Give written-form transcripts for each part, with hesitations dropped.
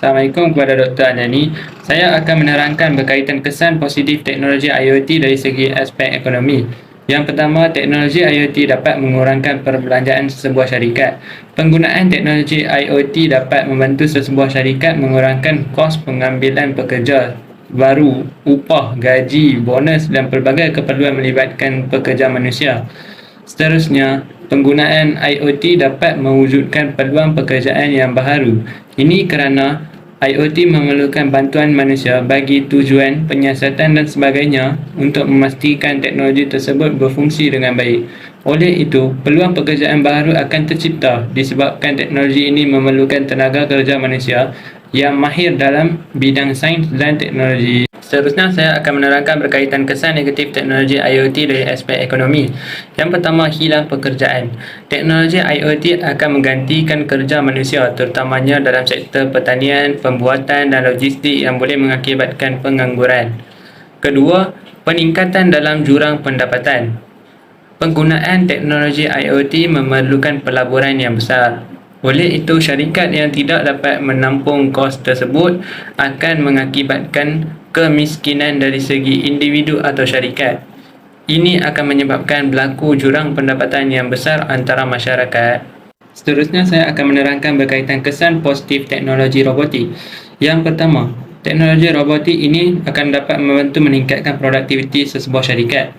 Assalamualaikum kepada Dr. Adnani. Saya akan menerangkan berkaitan kesan positif teknologi IoT dari segi aspek ekonomi. Yang pertama, teknologi IoT dapat mengurangkan perbelanjaan sebuah syarikat. Penggunaan teknologi IoT dapat membantu sebuah syarikat mengurangkan kos pengambilan pekerja baru, upah, gaji, bonus dan pelbagai keperluan melibatkan pekerja manusia. Seterusnya, penggunaan IoT dapat mewujudkan peluang pekerjaan yang baharu. Ini kerana IoT memerlukan bantuan manusia bagi tujuan penyiasatan dan sebagainya untuk memastikan teknologi tersebut berfungsi dengan baik. Oleh itu, peluang pekerjaan baharu akan tercipta disebabkan teknologi ini memerlukan tenaga kerja manusia yang mahir dalam bidang sains dan teknologi. Seterusnya, saya akan menerangkan berkaitan kesan negatif teknologi IoT dari aspek ekonomi. Yang pertama, hilang pekerjaan. Teknologi IoT akan menggantikan kerja manusia, terutamanya dalam sektor pertanian, pembuatan dan logistik yang boleh mengakibatkan pengangguran. Kedua, peningkatan dalam jurang pendapatan. Penggunaan teknologi IoT memerlukan pelaburan yang besar. Oleh itu, syarikat yang tidak dapat menampung kos tersebut akan mengakibatkan kemiskinan dari segi individu atau syarikat. Ini akan menyebabkan berlaku jurang pendapatan yang besar antara masyarakat. Seterusnya, saya akan menerangkan berkaitan kesan positif teknologi robotik. Yang pertama, teknologi robotik ini akan dapat membantu meningkatkan produktiviti sesebuah syarikat.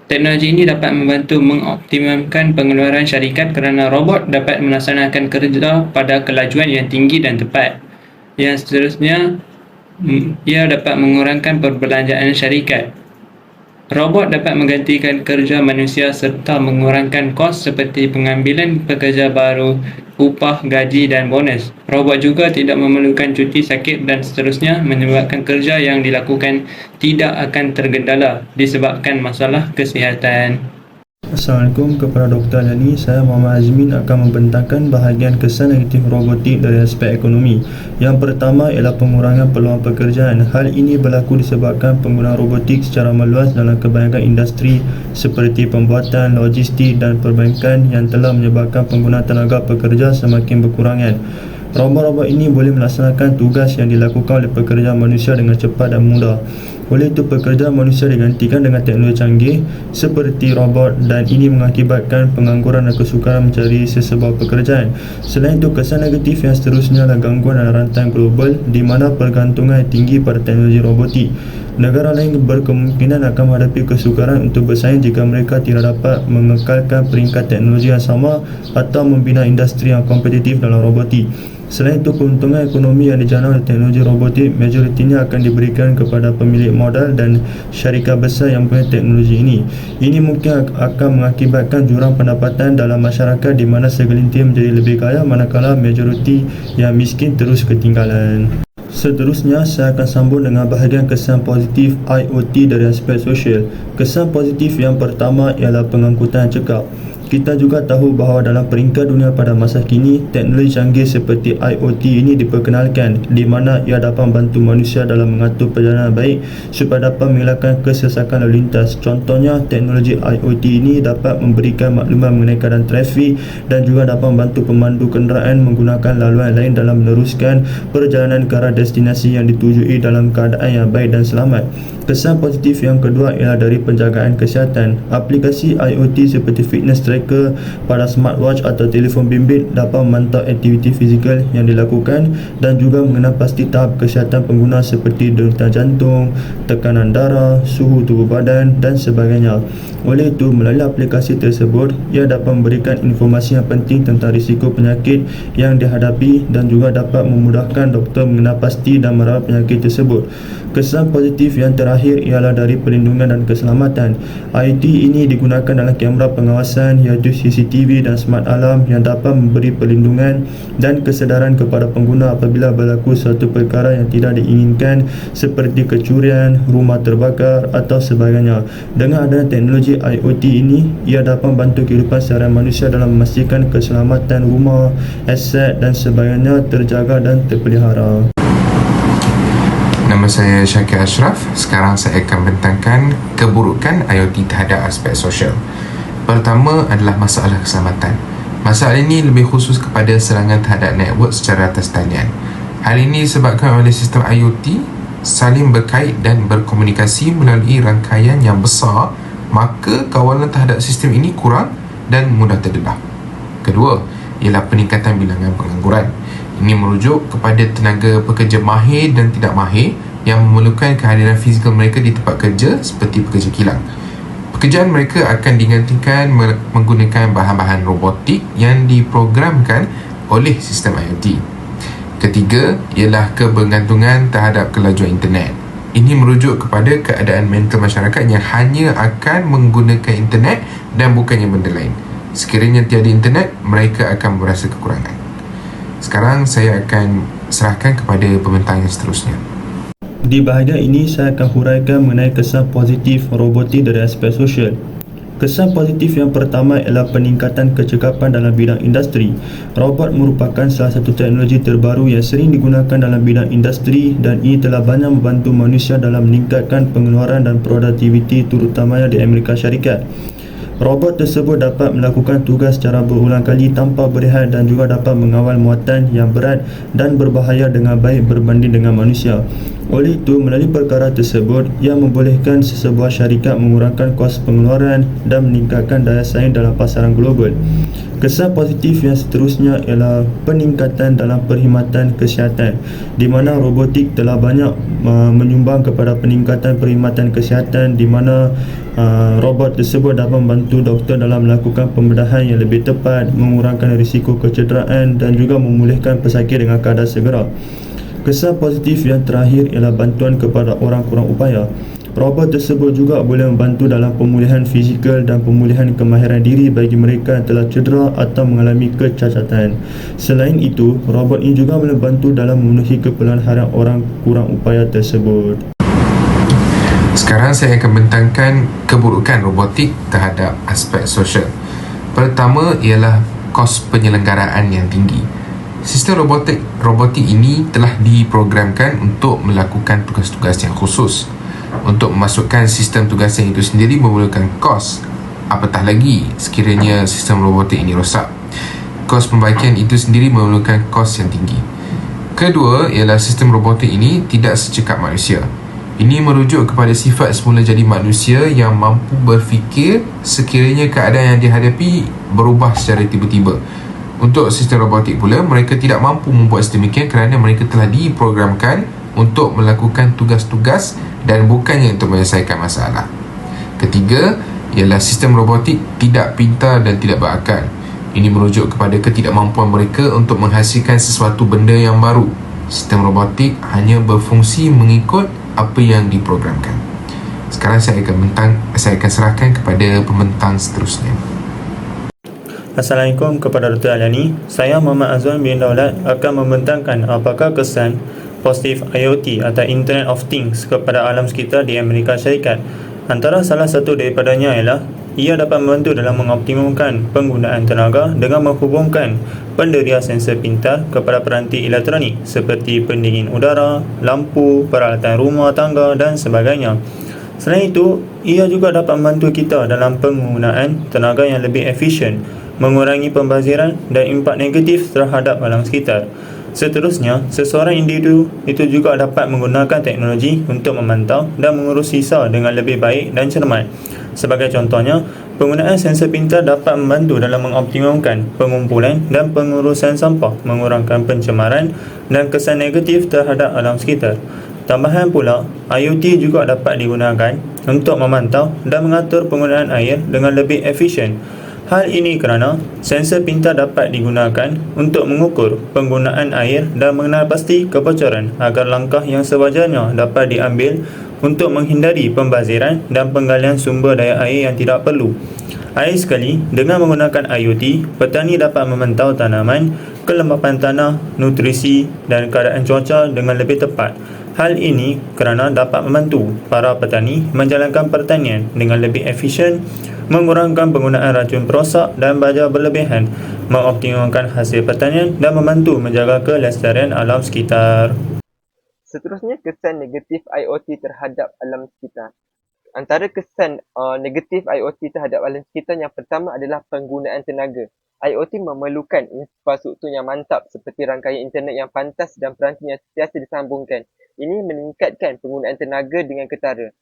Teknologi ini dapat membantu mengoptimumkan pengeluaran syarikat kerana robot dapat melaksanakan kerja pada kelajuan yang tinggi dan tepat. Yang seterusnya, ia dapat mengurangkan perbelanjaan syarikat. Robot dapat menggantikan kerja manusia serta mengurangkan kos seperti pengambilan pekerja baru, upah, gaji dan bonus. Robot juga tidak memerlukan cuti sakit dan seterusnya, menyebabkan kerja yang dilakukan tidak akan tergendala disebabkan masalah kesihatan. Assalamualaikum kepada Dr. Adnani. Saya Muhammad Azmin akan membentangkan bahagian kesan negatif robotik dari aspek ekonomi. Yang pertama ialah pengurangan peluang pekerjaan. Hal ini berlaku disebabkan penggunaan robotik secara meluas dalam kebanyakan industri seperti pembuatan, logistik dan perbankan yang telah menyebabkan penggunaan tenaga pekerja semakin berkurangan. Robot-robot ini boleh melaksanakan tugas yang dilakukan oleh pekerja manusia dengan cepat dan mudah. Oleh itu, pekerja manusia digantikan dengan teknologi canggih seperti robot dan ini mengakibatkan pengangguran dan kesukaran mencari sesebuah pekerjaan. Selain itu, kesan negatif yang seterusnya adalah gangguan dalam rantai global di mana pergantungan tinggi pada teknologi robotik. Negara lain berkemungkinan akan menghadapi kesukaran untuk bersaing jika mereka tidak dapat mengekalkan peringkat teknologi yang sama atau membina industri yang kompetitif dalam robotik. Selain itu, keuntungan ekonomi yang dijana oleh teknologi robotik majoritinya akan diberikan kepada pemilik modal dan syarikat besar yang punya teknologi ini. Ini mungkin akan mengakibatkan jurang pendapatan dalam masyarakat di mana segelintir menjadi lebih kaya manakala majoriti yang miskin terus ketinggalan. Seterusnya, saya akan sambung dengan bahagian kesan positif IoT dari aspek sosial. Kesan positif yang pertama ialah pengangkutan cekap. Kita juga tahu bahawa dalam peringkat dunia pada masa kini, teknologi canggih seperti IoT ini diperkenalkan di mana ia dapat membantu manusia dalam mengatur perjalanan baik supaya dapat mengelakkan kesesakan lalu lintas. Contohnya, teknologi IoT ini dapat memberikan maklumat mengenai keadaan trafik dan juga dapat membantu pemandu kenderaan menggunakan laluan lain dalam meneruskan perjalanan ke arah destinasi yang ditujui dalam keadaan yang baik dan selamat. Kesan positif yang kedua ialah dari penjagaan kesihatan. Aplikasi IoT seperti fitness tracker pada smartwatch atau telefon bimbit dapat memantau aktiviti fizikal yang dilakukan dan juga mengenal pasti tahap kesihatan pengguna seperti denyut jantung, tekanan darah, suhu tubuh badan dan sebagainya. Oleh itu, melalui aplikasi tersebut, ia dapat memberikan informasi yang penting tentang risiko penyakit yang dihadapi dan juga dapat memudahkan doktor mengenal pasti dan merawat penyakit tersebut. Kesan positif yang terakhir ialah dari perlindungan dan keselamatan. IoT ini digunakan dalam kamera pengawasan iaitu CCTV dan smart alarm yang dapat memberi perlindungan dan kesedaran kepada pengguna apabila berlaku suatu perkara yang tidak diinginkan seperti kecurian, rumah terbakar atau sebagainya. Dengan adanya teknologi IoT ini, ia dapat membantu kehidupan seharian manusia dalam memastikan keselamatan rumah, aset dan sebagainya terjaga dan terpelihara. Nama saya Syakir Ashraf. Sekarang saya akan bentangkan keburukan IoT terhadap aspek sosial. Pertama adalah masalah keselamatan. Masalah ini lebih khusus kepada serangan terhadap network secara atas talian. Hal ini disebabkan oleh sistem IoT saling berkait dan berkomunikasi melalui rangkaian yang besar, maka kawalan terhadap sistem ini kurang dan mudah terdedah. Kedua, ialah peningkatan bilangan pengangguran. Ini merujuk kepada tenaga pekerja mahir dan tidak mahir yang memerlukan kehadiran fizikal mereka di tempat kerja seperti pekerja kilang. Pekerjaan mereka akan digantikan menggunakan bahan-bahan robotik yang diprogramkan oleh sistem IoT. Ketiga, ialah kebergantungan terhadap kelajuan internet. Ini merujuk kepada keadaan mental masyarakat yang hanya akan menggunakan internet dan bukannya benda lain. Sekiranya tiada internet, mereka akan merasa kekurangan. Sekarang saya akan serahkan kepada pembentang yang seterusnya. Di bahagian ini, saya akan huraikan mengenai kesan positif robotik dari aspek sosial. Kesan positif yang pertama ialah peningkatan kecekapan dalam bidang industri. Robot merupakan salah satu teknologi terbaru yang sering digunakan dalam bidang industri dan ini telah banyak membantu manusia dalam meningkatkan pengeluaran dan produktiviti terutamanya di Amerika Syarikat. Robot tersebut dapat melakukan tugas secara berulang kali tanpa berehat dan juga dapat mengawal muatan yang berat dan berbahaya dengan baik berbanding dengan manusia. Oleh itu, melalui perkara tersebut, ia membolehkan sesebuah syarikat mengurangkan kos pengeluaran dan meningkatkan daya saing dalam pasaran global. Kesan positif yang seterusnya ialah peningkatan dalam perkhidmatan kesihatan, di mana robotik telah banyak menyumbang kepada peningkatan perkhidmatan kesihatan, di mana robot tersebut dapat membantu doktor dalam melakukan pembedahan yang lebih tepat, mengurangkan risiko kecederaan dan juga memulihkan pesakit dengan keadaan segera. Kesan positif yang terakhir ialah bantuan kepada orang kurang upaya. Robot tersebut juga boleh membantu dalam pemulihan fizikal dan pemulihan kemahiran diri bagi mereka yang telah cedera atau mengalami kecacatan. Selain itu, robot ini juga boleh membantu dalam memenuhi keperluan harian orang kurang upaya tersebut. Sekarang saya akan bentangkan keburukan robotik terhadap aspek sosial. Pertama ialah kos penyelenggaraan yang tinggi. Sistem robotik ini telah diprogramkan untuk melakukan tugas-tugas yang khusus. Untuk memasukkan sistem tugasan itu sendiri memerlukan kos, apatah lagi sekiranya sistem robotik ini rosak. Kos pembaikan itu sendiri memerlukan kos yang tinggi. Kedua ialah sistem robotik ini tidak secekap manusia. Ini merujuk kepada sifat semula jadi manusia yang mampu berfikir sekiranya keadaan yang dihadapi berubah secara tiba-tiba. Untuk sistem robotik pula, mereka tidak mampu membuat sedemikian kerana mereka telah diprogramkan untuk melakukan tugas-tugas dan bukannya untuk menyelesaikan masalah. Ketiga, ialah sistem robotik tidak pintar dan tidak berakal. Ini merujuk kepada ketidakmampuan mereka untuk menghasilkan sesuatu benda yang baru. Sistem robotik hanya berfungsi mengikut apa yang diprogramkan. Sekarang saya akan serahkan kepada pembentang seterusnya. Assalamualaikum kepada Dr. Aliani. Saya Muhammad Azwan bin Daulat akan membentangkan apakah kesan positif IoT atau Internet of Things kepada alam sekitar di Amerika Syarikat. Antara salah satu daripadanya ialah ia dapat membantu dalam mengoptimumkan penggunaan tenaga dengan menghubungkan penderia sensor pintar kepada peranti elektronik seperti pendingin udara, lampu, peralatan rumah tangga dan sebagainya. Selain itu, ia juga dapat membantu kita dalam penggunaan tenaga yang lebih efisien, mengurangi pembaziran dan impak negatif terhadap alam sekitar. Seterusnya, seseorang individu itu juga dapat menggunakan teknologi untuk memantau dan mengurus sisa dengan lebih baik dan cermat. Sebagai contohnya, penggunaan sensor pintar dapat membantu dalam mengoptimumkan pengumpulan dan pengurusan sampah, mengurangkan pencemaran dan kesan negatif terhadap alam sekitar. Tambahan pula, IoT juga dapat digunakan untuk memantau dan mengatur penggunaan air dengan lebih efisien. Hal ini kerana sensor pintar dapat digunakan untuk mengukur penggunaan air dan mengenal pasti kebocoran agar langkah yang sewajarnya dapat diambil untuk menghindari pembaziran dan penggalian sumber daya air yang tidak perlu. Akhir sekali, dengan menggunakan IoT, petani dapat memantau tanaman, kelembapan tanah, nutrisi dan keadaan cuaca dengan lebih tepat. Hal ini kerana dapat membantu para petani menjalankan pertanian dengan lebih efisien, mengurangkan penggunaan racun perosak dan baja berlebihan, mengoptimumkan hasil pertanian dan membantu menjaga kelestarian alam sekitar. Seterusnya, kesan negatif IoT terhadap alam sekitar. Antara kesan negatif IoT terhadap alam sekitar yang pertama adalah penggunaan tenaga. IoT memerlukan infrastruktur yang mantap seperti rangkaian internet yang pantas dan peranti yang sentiasa disambungkan. Ini meningkatkan penggunaan tenaga dengan ketara.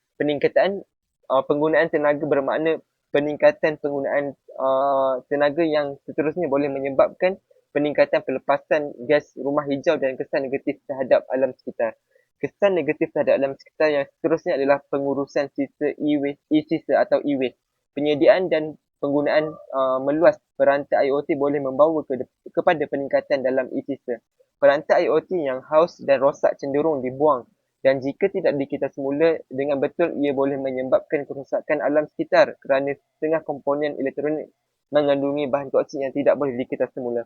Penggunaan tenaga bermakna peningkatan penggunaan tenaga yang seterusnya boleh menyebabkan peningkatan pelepasan gas rumah hijau dan kesan negatif terhadap alam sekitar. Kesan negatif terhadap alam sekitar yang seterusnya adalah pengurusan sisa e-sisa atau e-waste. Penyediaan dan penggunaan meluas perantai IoT boleh membawa kepada peningkatan dalam e-sisa. Perantai IoT yang haus dan rosak cenderung dibuang dan jika tidak dikita semula dengan betul, ia boleh menyebabkan kerosakan alam sekitar kerana setengah komponen elektronik mengandungi bahan toksik yang tidak boleh dikita semula.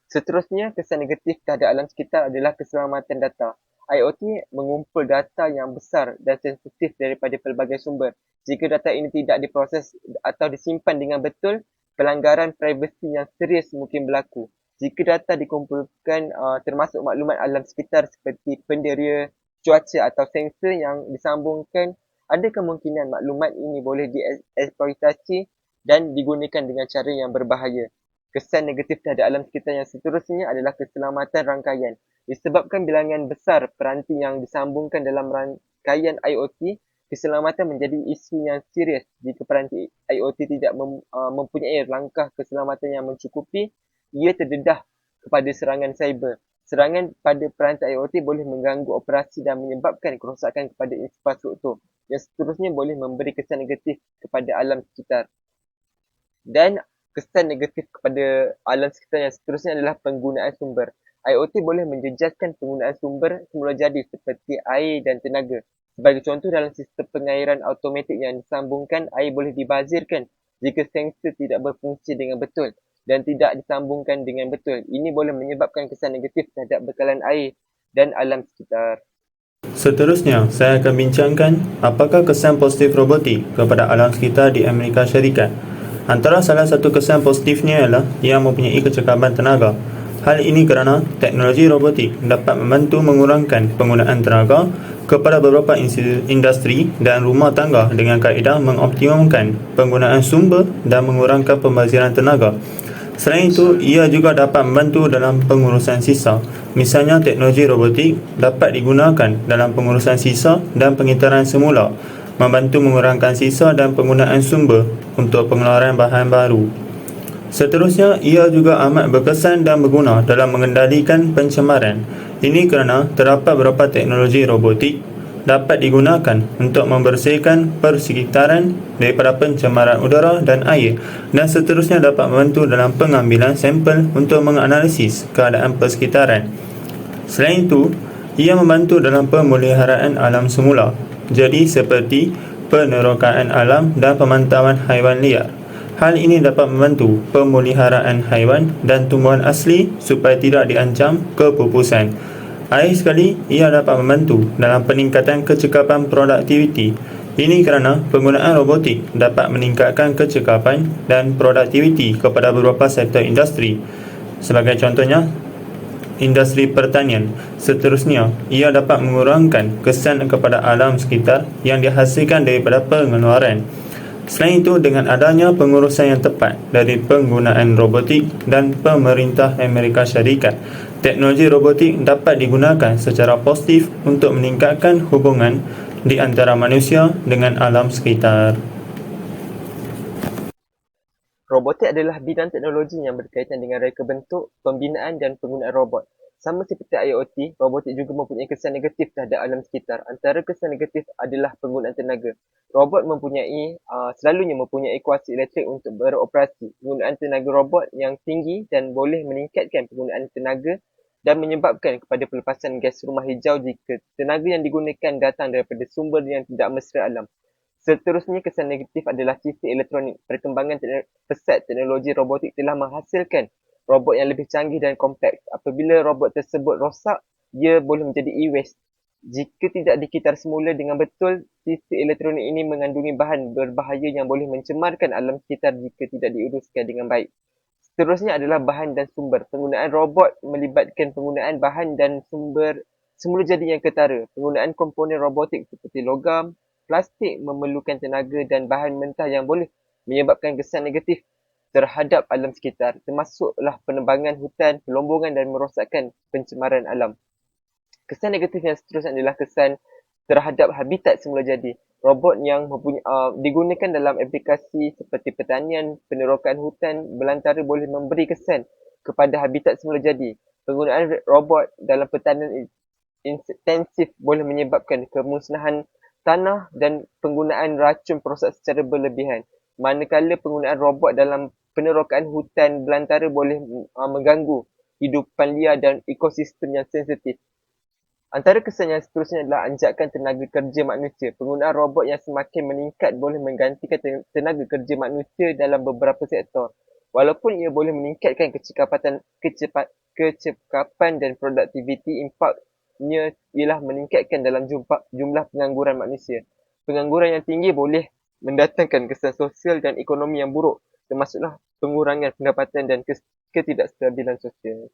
Seterusnya, kesan negatif terhadap alam sekitar adalah keselamatan data. IoT mengumpul data yang besar dan sensitif daripada pelbagai sumber. Jika data ini tidak diproses atau disimpan dengan betul, pelanggaran privasi yang serius mungkin berlaku. Jika data dikumpulkan termasuk maklumat alam sekitar seperti penderia, cuaca atau sensor yang disambungkan, ada kemungkinan maklumat ini boleh dieksploitasi dan digunakan dengan cara yang berbahaya. Kesan negatif terhadap alam sekitar yang seterusnya adalah keselamatan rangkaian. Disebabkan bilangan besar peranti yang disambungkan dalam rangkaian IoT, keselamatan menjadi isu yang serius jika peranti IoT tidak mempunyai langkah keselamatan yang mencukupi. Ia terdedah kepada serangan cyber. Serangan pada peranti IoT boleh mengganggu operasi dan menyebabkan kerosakan kepada infrastruktur. Yang seterusnya boleh memberi kesan negatif kepada alam sekitar. Dan kesan negatif kepada alam sekitar yang seterusnya adalah penggunaan sumber. IoT boleh menjejaskan penggunaan sumber semula jadi seperti air dan tenaga. Sebagai contoh, dalam sistem pengairan automatik yang disambungkan, air boleh dibazirkan jika sensor tidak berfungsi dengan betul dan tidak disambungkan dengan betul. Ini boleh menyebabkan kesan negatif terhadap bekalan air dan alam sekitar. Seterusnya, saya akan bincangkan apakah kesan positif robotik kepada alam sekitar di Amerika Syarikat. Antara salah satu kesan positifnya ialah ia mempunyai kecekapan tenaga. Hal ini kerana teknologi robotik dapat membantu mengurangkan penggunaan tenaga kepada beberapa industri dan rumah tangga dengan kaedah mengoptimumkan penggunaan sumber dan mengurangkan pembaziran tenaga. Selain itu, ia juga dapat membantu dalam pengurusan sisa. Misalnya, teknologi robotik dapat digunakan dalam pengurusan sisa dan pengitaran semula, membantu mengurangkan sisa dan penggunaan sumber untuk pengeluaran bahan baru. Seterusnya, ia juga amat berkesan dan berguna dalam mengendalikan pencemaran. Ini kerana terdapat beberapa teknologi robotik dapat digunakan untuk membersihkan persekitaran daripada pencemaran udara dan air dan seterusnya dapat membantu dalam pengambilan sampel untuk menganalisis keadaan persekitaran. Selain itu, ia membantu dalam pemeliharaan alam semula, jadi seperti penerokaan alam dan pemantauan haiwan liar. Hal ini dapat membantu pemeliharaan haiwan dan tumbuhan asli supaya tidak diancam kepupusan. Akhir sekali, ia dapat membantu dalam peningkatan kecekapan produktiviti. Ini kerana penggunaan robotik dapat meningkatkan kecekapan dan produktiviti kepada beberapa sektor industri. Sebagai contohnya, industri pertanian. Seterusnya, ia dapat mengurangkan kesan kepada alam sekitar yang dihasilkan daripada pengeluaran. Selain itu, dengan adanya pengurusan yang tepat dari penggunaan robotik dan pemerintah Amerika Syarikat, teknologi robotik dapat digunakan secara positif untuk meningkatkan hubungan di antara manusia dengan alam sekitar. Robotik adalah bidang teknologi yang berkaitan dengan reka bentuk, pembinaan dan penggunaan robot. Sama seperti IoT, robotik juga mempunyai kesan negatif terhadap alam sekitar. Antara kesan negatif adalah penggunaan tenaga. Robot selalunya mempunyai kuasa elektrik untuk beroperasi. Penggunaan tenaga robot yang tinggi dan boleh meningkatkan penggunaan tenaga dan menyebabkan kepada pelepasan gas rumah hijau jika tenaga yang digunakan datang daripada sumber yang tidak mesra alam. Seterusnya, kesan negatif adalah sisi elektronik. Perkembangan pesat teknologi robotik telah menghasilkan robot yang lebih canggih dan kompleks. Apabila robot tersebut rosak, ia boleh menjadi e-waste. Jika tidak dikitar semula dengan betul, sisi elektronik ini mengandungi bahan berbahaya yang boleh mencemarkan alam sekitar jika tidak diuruskan dengan baik. Seterusnya adalah bahan dan sumber. Penggunaan robot melibatkan penggunaan bahan dan sumber semula jadi yang ketara. Penggunaan komponen robotik seperti logam, plastik memerlukan tenaga dan bahan mentah yang boleh menyebabkan kesan negatif terhadap alam sekitar, termasuklah penebangan hutan, pelombongan dan merosakkan pencemaran alam. Kesan negatif yang seterusnya adalah kesan terhadap habitat semula jadi. Robot yang digunakan dalam aplikasi seperti pertanian, penerokan hutan belantara boleh memberi kesan kepada habitat semula jadi. Penggunaan robot dalam pertanian intensif boleh menyebabkan kemusnahan tanah dan penggunaan racun proses secara berlebihan. Manakala penggunaan robot dalam penerokan hutan belantara boleh mengganggu hidupan liar dan ekosistem yang sensitif. Antara kesan yang seterusnya adalah anjakan tenaga kerja manusia. Penggunaan robot yang semakin meningkat boleh menggantikan tenaga kerja manusia dalam beberapa sektor. Walaupun ia boleh meningkatkan kecekapan dan produktiviti, impaknya ialah meningkatkan dalam jumlah pengangguran manusia. Pengangguran yang tinggi boleh mendatangkan kesan sosial dan ekonomi yang buruk, termasuklah pengurangan pendapatan dan ketidakstabilan sosial.